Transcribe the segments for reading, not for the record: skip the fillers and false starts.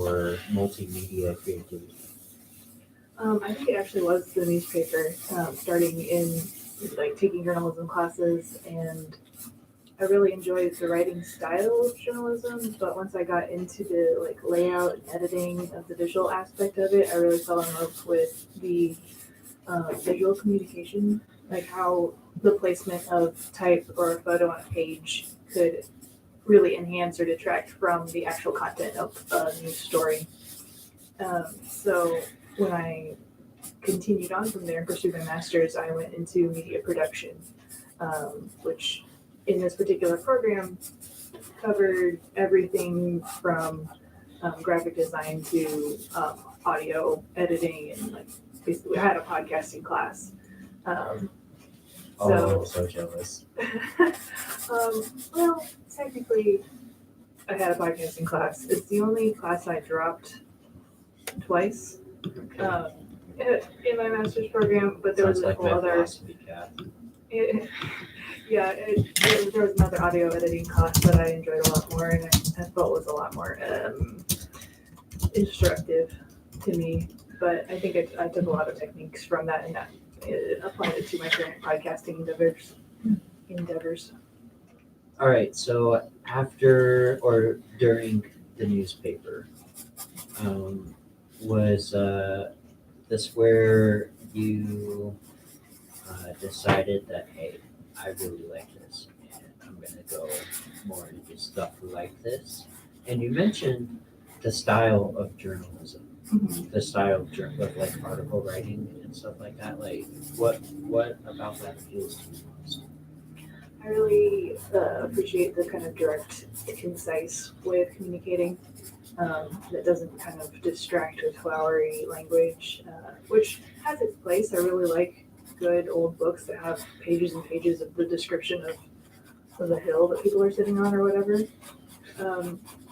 or multimedia creativity? I think it actually was the newspaper, starting in like taking journalism classes, and I really enjoyed the writing style of journalism. But once I got into the like layout and editing of the visual aspect of it, I really fell in love with the visual communication, like how the placement of type or a photo on a page could really enhance or detract from the actual content of a news story. So when I continued on from there and pursued my master's, I went into media production, which in this particular program covered everything from graphic design to audio editing, and like basically I had a podcasting class. Um, Oh, I'm so, so jealous. well, technically, I had a podcasting class. It's the only class I dropped twice Okay. In my master's program, but there Sounds was a like whole my other. philosophy cat. There was another audio editing class that I enjoyed a lot more, and I felt was a lot more instructive to me. But I think I took a lot of techniques from that and that applied it to my current podcasting endeavors. All right, so after or during the newspaper, was this where you decided that, hey, I really like this and I'm going to go more into stuff like this? And you mentioned the style of journalism, the style of like article writing and stuff like that. Like, what about that appeals to you most? I really appreciate the kind of direct, concise way of communicating that doesn't kind of distract with flowery language, which has its place. I really like good old books that have pages and pages of the description of the hill that people are sitting on or whatever.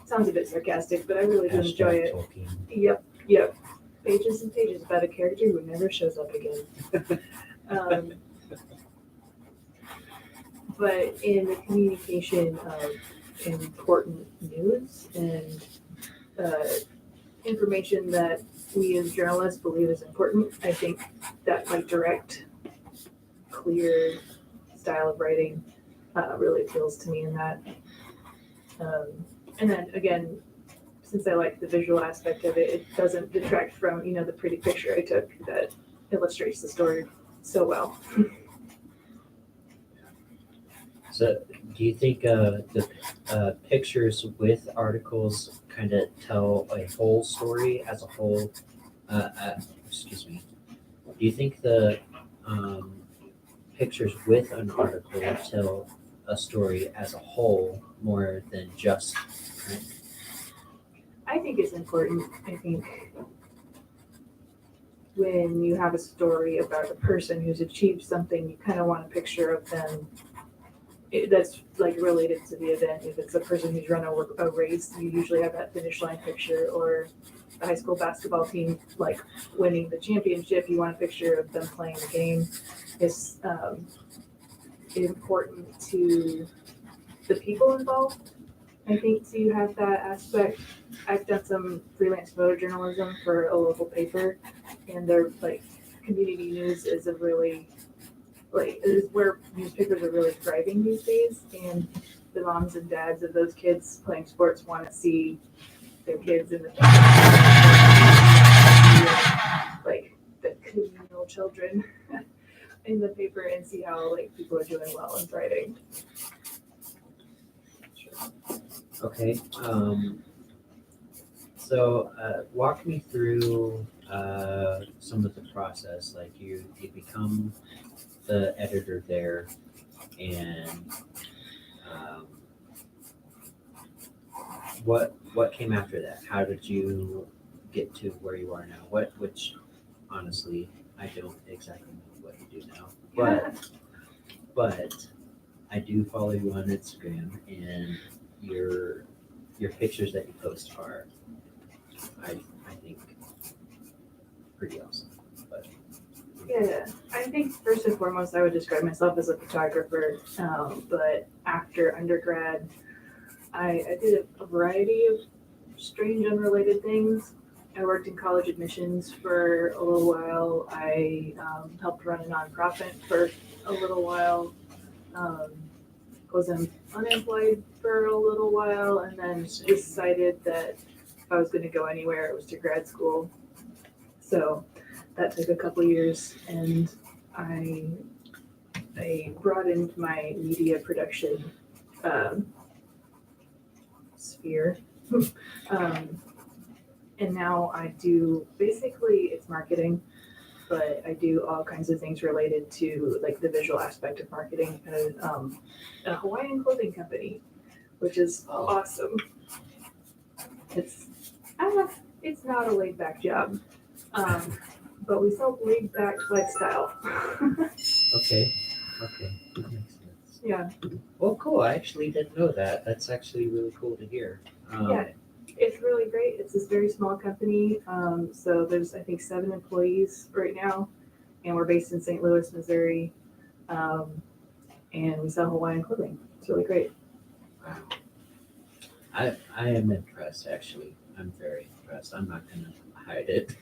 Sounds a bit sarcastic, but I really do enjoy it. Tolkien. Yep. Pages and pages about a character who never shows up again. But in the communication of important news and information that we as journalists believe is important, I think that like direct, clear style of writing really appeals to me in that. And then again, since I like the visual aspect of it, it doesn't detract from the pretty picture I took that illustrates the story so well. So, do you think the pictures with articles kind of tell a whole story as a whole? Excuse me. Do you think the pictures with an article tell a story as a whole more than just print? I think it's important. I think when you have a story about a person who's achieved something, you kind of want a picture of them that's like related to the event. If it's a person who's run a race, you usually have that finish line picture, or the high school basketball team like winning the championship, you want a picture of them playing the game. It's important to the people involved, I think, to have that aspect. I've done some freelance photojournalism for a local paper, and their like community news is a really is where newspapers are really thriving these days, and the moms and dads of those kids playing sports want to see their kids in the like the communal children in the paper and see how like people are doing well and thriving. Okay. So walk me through some of the process. Like you become the editor there, and um, what came after that? How did you get to where you are now? Which honestly, I don't exactly know what you do now, but I do follow you on Instagram, and your pictures that you post are, I think, pretty awesome. But Yeah, I think first and foremost, I would describe myself as a photographer. But after undergrad, I did a variety of strange unrelated things. I worked in college admissions for a little while. I helped run a nonprofit for a little while. Um, was unemployed for a little while, and then decided that if I was going to go anywhere, it was to grad school. So that took a couple years, and I broadened my media production um, sphere. um, and now I do basically it's marketing, but I do all kinds of things related to like the visual aspect of marketing at a Hawaiian clothing company, which is awesome. It's I don't know, it's not a laid back job, but we sell laid back lifestyle. Okay. That makes sense. Yeah, Well, cool. I actually didn't know that. That's actually really cool to hear. yeah, it's really great. It's this very small company, so there's I think 7 employees right now, and we're based in St. Louis, Missouri, and we sell Hawaiian clothing. It's really great. Wow. I am impressed, actually. I'm very impressed. I'm not going to hide it.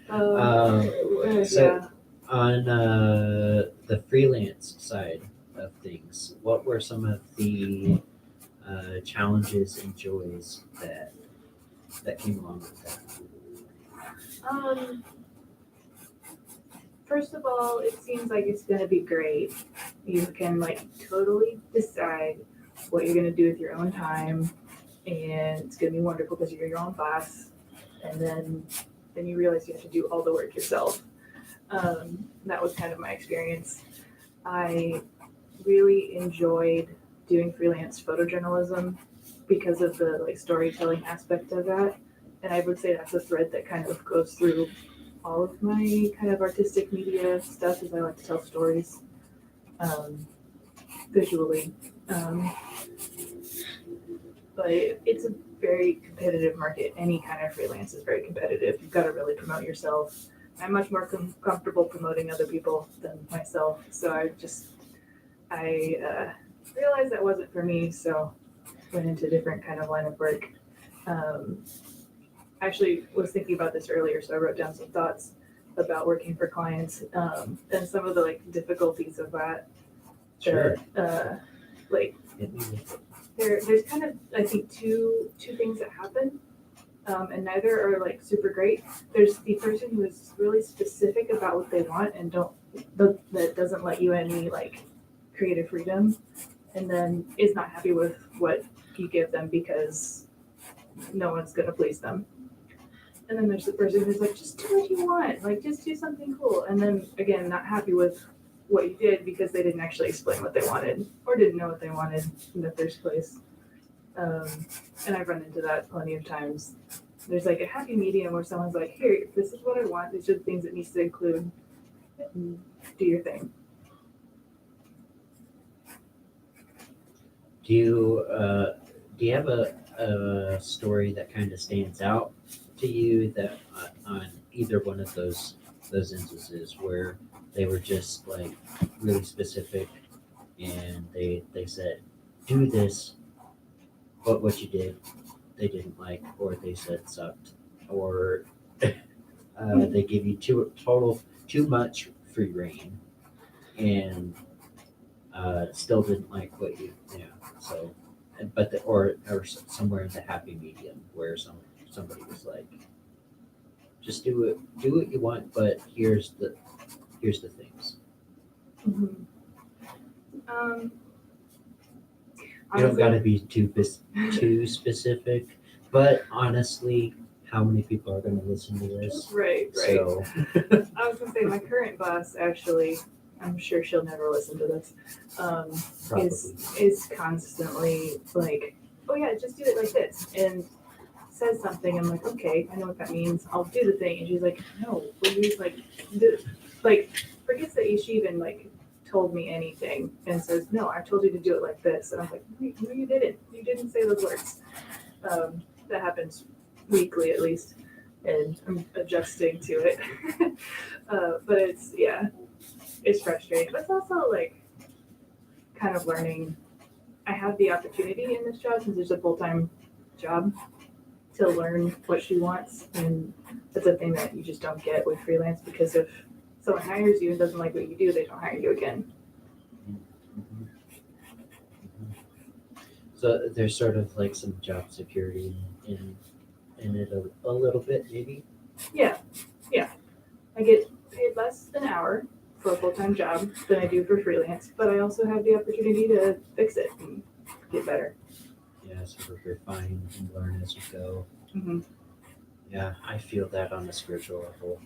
So, Yeah. on the freelance side of things, what were some of the challenges and joys that came along with that? First of all, it seems like it's gonna be great. You can like totally decide what you're gonna do with your own time, and it's gonna be wonderful because you're your own boss. And then you realize you have to do all the work yourself. That was kind of my experience. I really enjoyed doing freelance photojournalism because of the like storytelling aspect of that. And I would say that's a thread that kind of goes through all of my kind of artistic media stuff is I like to tell stories visually. But it's a very competitive market. Any kind of freelance is very competitive. You've got to really promote yourself. I'm much more comfortable promoting other people than myself. So I realized that wasn't for me. So went into a different kind of line of work. Actually was thinking about this earlier, so I wrote down some thoughts about working for clients and some of the like difficulties of that. Sure. Like Hit me with it. there's kind of I think two things that happen, and neither are like super great. There's the person who is really specific about what they want and that doesn't let you any like creative freedom, and then is not happy with what you give them because no one's gonna please them. And then there's the person who's like, just do what you want, like just do something cool. And then again, not happy with what you did because they didn't actually explain what they wanted or didn't know what they wanted in the first place. And I've run into that plenty of times. There's like a happy medium where someone's like, here, this is what I want. These are the things it needs to include. And do your thing. Do you have a story that kind of stands out to you that on either one of those instances where they were just like really specific and they said do this, but what you did they didn't like or they said sucked or they give you too much free reign and still didn't like what you so but or somewhere in the happy medium where somebody was like just do what you want but here's the things. Mm-hmm. You don't got to be too specific, but honestly, how many people are going to listen to this? Right. So I was gonna say my current boss actually, I'm sure she'll never listen to this. probably Is constantly like, oh yeah, just do it like this, and says something. I'm like, okay, I know what that means. I'll do the thing, and she's like, no, please, like forgets that she even like told me anything, and says, no, I told you to do it like this, and I'm like, wait, no, you didn't. You didn't say those words. That happens weekly at least, and I'm adjusting to it. But it's frustrating. But it's also like kind of learning I have the opportunity in this job since it's a full-time job to learn what she wants, and that's a thing that you just don't get with freelance, because if someone hires you and doesn't like what you do, they don't hire you again. Mhm. Mhm. So there's sort of like some job security in it a little bit, maybe. Yeah, I get paid less an hour for a full-time job than I do for freelance, but I also have the opportunity to fix it and get better. Yeah, sort of refine and learn as you go. Mm-hmm. Yeah, I feel that on a spiritual level.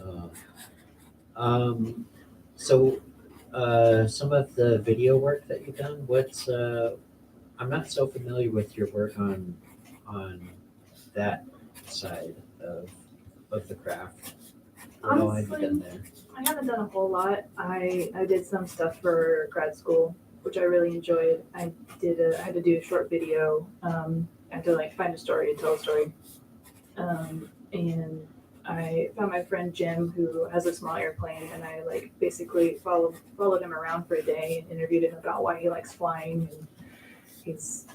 Uh, um, so some of the video work that you've done, I'm not so familiar with your work on that side of the craft. What all have you Honestly, done there? I haven't done a whole lot. I did some stuff for grad school, which I really enjoyed. I had to do a short video. I had to like find a story and tell a story. And I found my friend Jim, who has a small airplane, and I like basically followed him around for a day and interviewed him about why he likes flying. And he's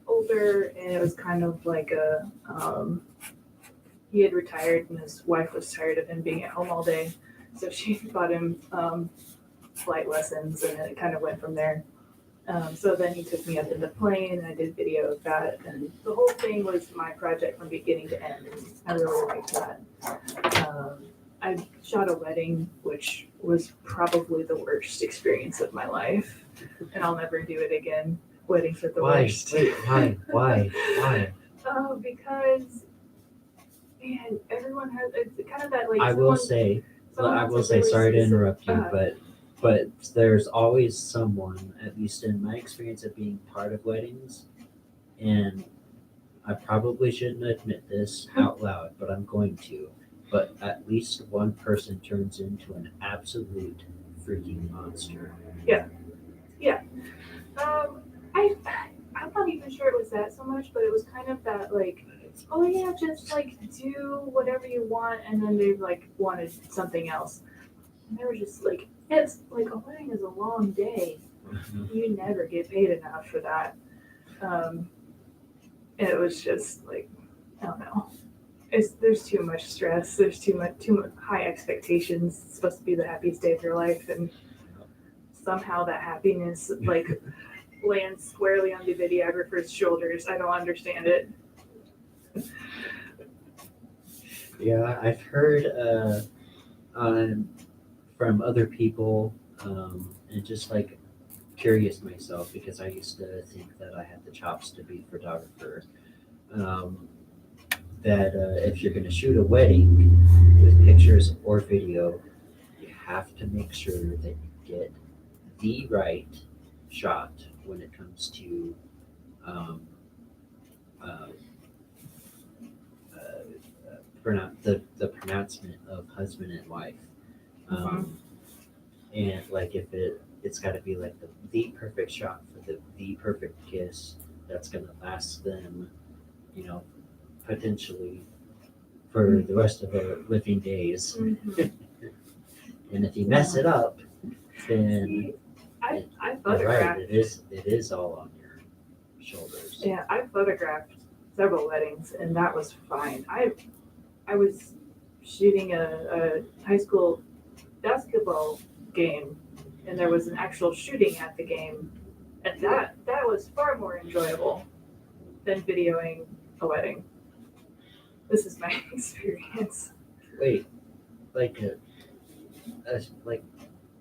older, and it was kind of like he had retired, and his wife was tired of him being at home all day, so she bought him flight lessons, and then it kind of went from there. So then he took me up in the plane, and I did video of that, and the whole thing was my project from beginning to end, and I really liked that. I shot a wedding, which was probably the worst experience of my life, and I'll never do it again. Weddings are the Why? worst. Wait, why? Oh, because man, everyone has it's kind of that like I will say, someone I has will a say, really sorry to specific- interrupt you, but there's always someone, at least in my experience of being part of weddings, and I probably shouldn't admit this out loud, but I'm going to. But at least one person turns into an absolute freaking monster. Um, I I'm not even sure it was that so much, but it was kind of that like, oh yeah, just like do whatever you want, and then they like wanted something else, and they were just like, it's like a wedding is a long day. You never get paid enough for that. Um, and it was just like, I don't know. There's too much stress. There's too much high expectations. It's supposed to be the happiest day of your life, and somehow that happiness like lands squarely on the videographer's shoulders. I don't understand it. Yeah, I've heard on from other people, and just like curious myself because I used to think that I had the chops to be a photographer. Um, that if you're going to shoot a wedding with pictures or video, you have to make sure that you get the right shot when it comes to um, uh, the pronouncement of husband and wife. Um, and like if it's got to be like the perfect shot for the perfect kiss that's going to last them, you know, potentially for the rest of their living days. Mhm. And if you mess it up, then See, I you're right. photographed. It is all on your shoulders. Yeah, I photographed several weddings, and that was fine. I was shooting a high school basketball game, and there was an actual shooting at the game, and that was far more enjoyable than videoing a wedding. This is my experience. Wait, like like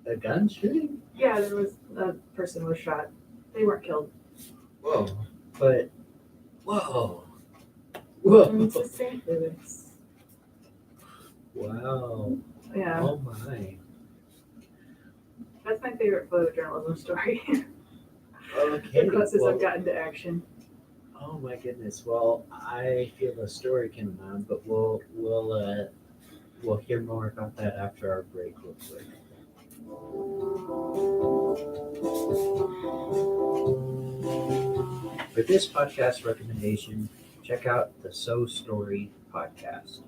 a gun shooting? Yeah, there was a person was shot. They weren't killed. Whoa! But whoa! And it's Whoa! in St. Louis. Wow! Yeah, Oh my! that's my favorite photojournalism story. Okay. The closest Well, I've gotten to action. oh my goodness. Well, I feel a story coming on, but we'll hear more about that after our break real quick. For this podcast recommendation, check out the So Story podcast.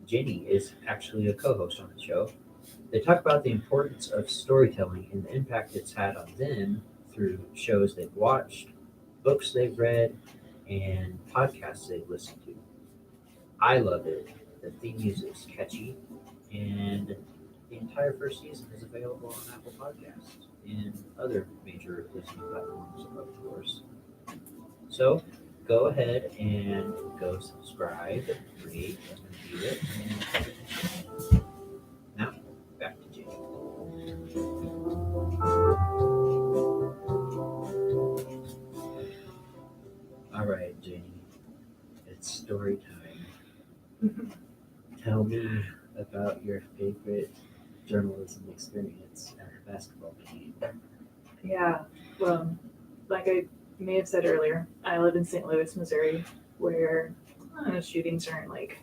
Jenny is actually a co-host on the show, They talk about the importance of storytelling and the impact it's had on them through shows they've watched, books they've read, and podcasts they've listened to. I love it. The theme music is catchy, and the entire first season is available on Apple Podcasts and other major listening platforms, of course. So go ahead and go subscribe, rate, and review it. And now back to Jake. All right, Jenny, it's story time. Tell me about your favorite journalism experience at a basketball game. Yeah, well, like I may have said earlier, I live in St. Louis, Missouri, where shootings aren't like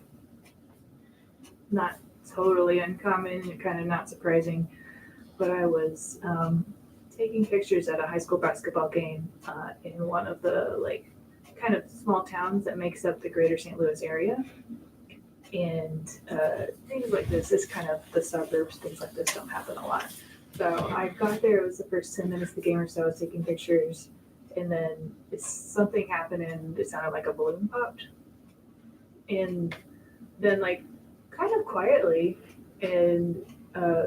not totally uncommon, kind of not surprising. But I was taking pictures at a high school basketball game in one of the like kind of small towns that makes up the greater St. Louis area. And things like this is kind of the suburbs, things like this don't happen a lot. So I got there, it was the first 10 minutes of the game or so, I was taking pictures, and then something happened and it sounded like a balloon popped. And then, like, kind of quietly and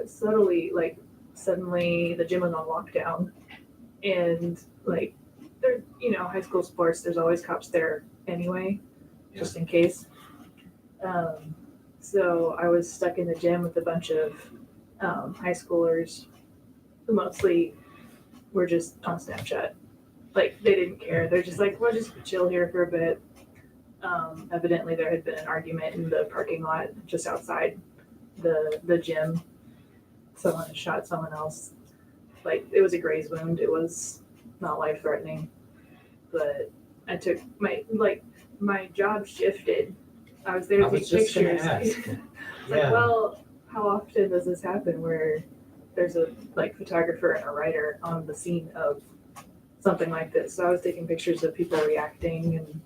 subtly, like, suddenly the gym was on lockdown. And, like, there, high school sports, there's always cops there anyway, just in case. So I was stuck in the gym with a bunch of high schoolers who mostly were just on Snapchat. Like, they didn't care. They're just like, we'll just chill here for a bit. Evidently, there had been an argument in the parking lot just outside the gym. Someone had shot someone else. Like, it was a graze wound. It was not life threatening, but I took my job shifted. I was there I to was take just gonna pictures. ask. It's Yeah. like, well, how often does this happen where there's a photographer and a writer on the scene of something like this? So I was taking pictures of people reacting and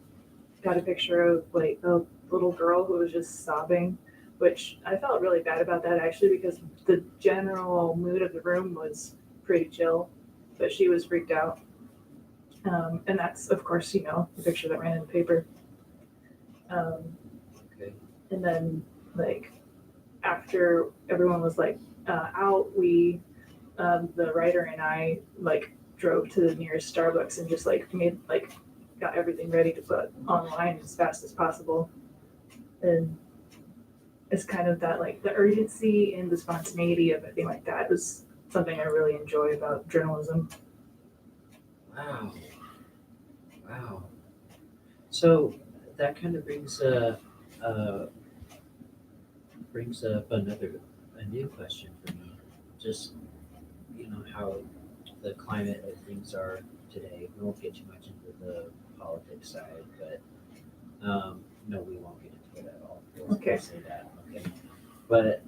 got a picture of like a little girl who was just sobbing, which I felt really bad about that actually because the general mood of the room was pretty chill, but she was freaked out. And that's, of course, the picture that ran in the paper. Okay. And then, like, after everyone was like out, the writer and I drove to the nearest Starbucks and just got everything ready to put online as fast as possible. And it's kind of that the urgency and the spontaneity of everything like that is something I really enjoy about journalism. Wow. Wow. So that kind of brings up a new question for me. Just how the climate of things are today. We won't get too much into the politics side, but no, we won't get into it at all. We'll Okay. say that. Okay. But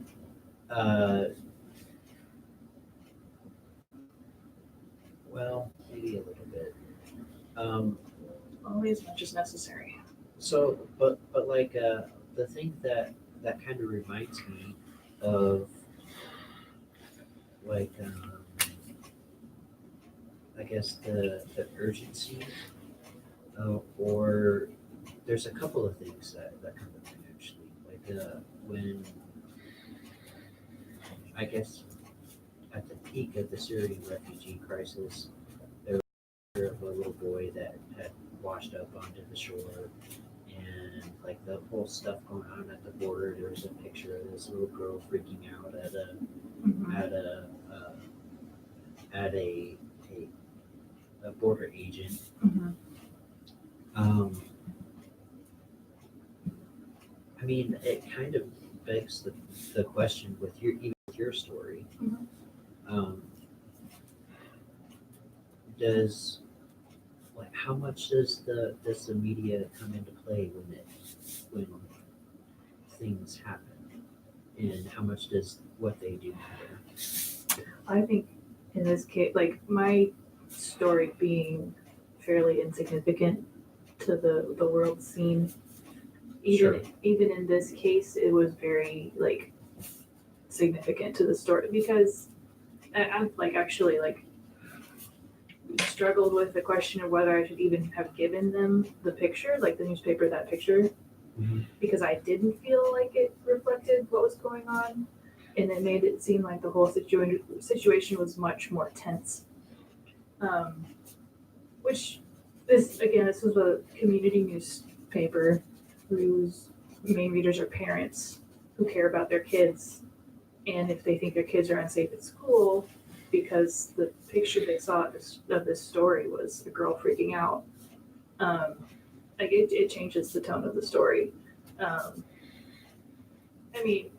well, maybe a little bit. Um, Only as much as necessary. so, but like the thing that kind of reminds me of like I guess the urgency, or there's a couple of things that come to mind actually. Like when I guess at the peak of the Syrian refugee crisis, there was a picture of a little boy that had washed up onto the shore, and like the whole stuff going on at the border. There was a picture of this little girl freaking out at a a border agent. Mm-hmm. Um, I mean, it kind of begs the question with your story. Mhm. Um, does how much does the media come into play when things happen, and how much does what they do matter? I think in this case, my story being fairly insignificant to the world scene, Sure. even in this case, it was very significant to the story because I'm like actually like struggled with the question of whether I should even have given them the picture, like the newspaper, that picture, because I didn't feel like it reflected what was going on, and it made it seem like the whole situation was much more tense. Which this was a community newspaper whose main readers are parents who care about their kids, and if they think their kids are unsafe at school because the picture they saw of this story was a girl freaking out, like it changes the tone of the story. I mean,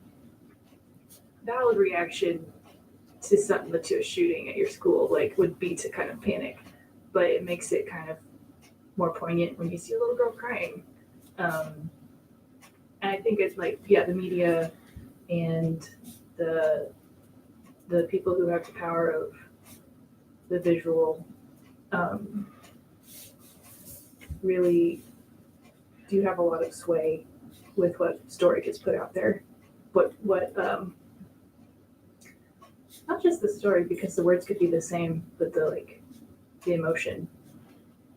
valid reaction to a shooting at your school like would be to kind of panic, but it makes it kind of more poignant when you see a little girl crying. And I think it's like, yeah, the media and the people who have the power of the visual really do have a lot of sway with what story gets put out there. What not just the story, because the words could be the same, but the emotion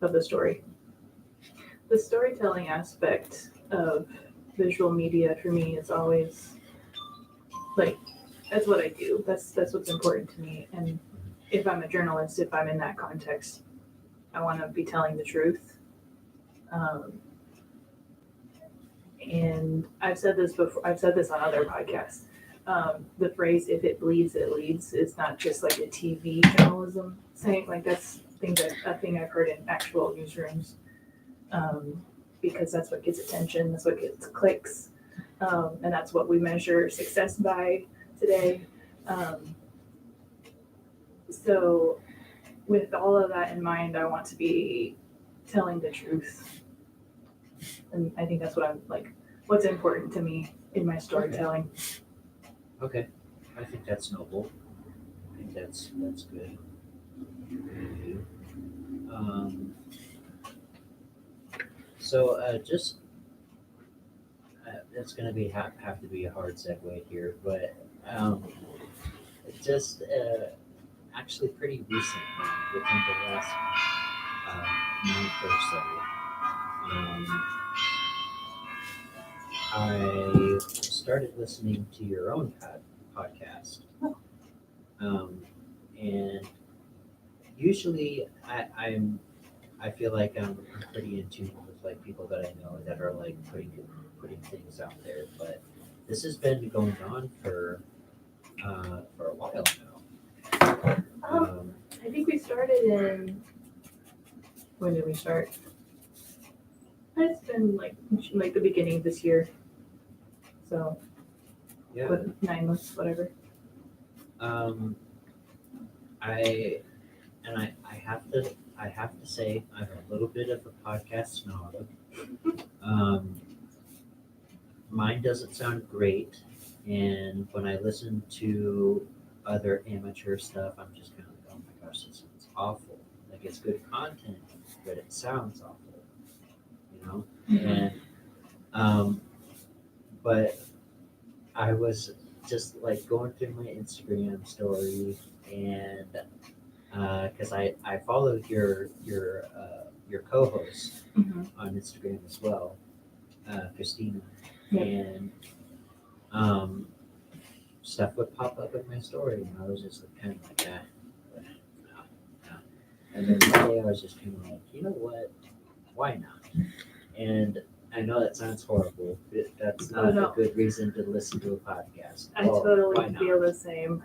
of the story. The storytelling aspect of visual media for me is always like, that's what I do. That's what's important to me. And if I'm a journalist, if I'm in that context, I want to be telling the truth. And I've said this before. I've said this on other podcasts. The phrase "if it bleeds, it leads" is not just like a TV journalism saying. Like that's a thing I've heard in actual newsrooms, because that's what gets attention. That's what gets clicks, and that's what we measure success by today. So, with all of that in mind, I want to be telling the truth, and I think that's what I'm like. What's important to me in my storytelling. Okay, I think that's noble. I think that's good. So just that's gonna be have to be a hard segue here, but just actually pretty recently, within the last month or so, I started listening to your own podcast. And usually I feel like I'm pretty in tune with like people that I know that are like putting things out there, but this has been going on for a while now. I think we started in, when did we start? It's been like the beginning of this year. So Yeah. 9 months, whatever. I have to say I'm a little bit of a podcast snob. Mine doesn't sound great, and when I listen to other amateur stuff, I'm just kind of like, oh my gosh, this sounds awful. Like it's good content, but it sounds awful, you know. Mhm. And but I was just like going through my Instagram story, and because I followed your co-host Mhm. on Instagram as well, Christina, Yep. and stuff would pop up in my story, and I was just like, kind of like, no, no. And then one day I was just kind of like, you know what? Why not? And I know that sounds horrible, but that's not no. a good reason to listen to a podcast. I Well, why totally not? feel the same.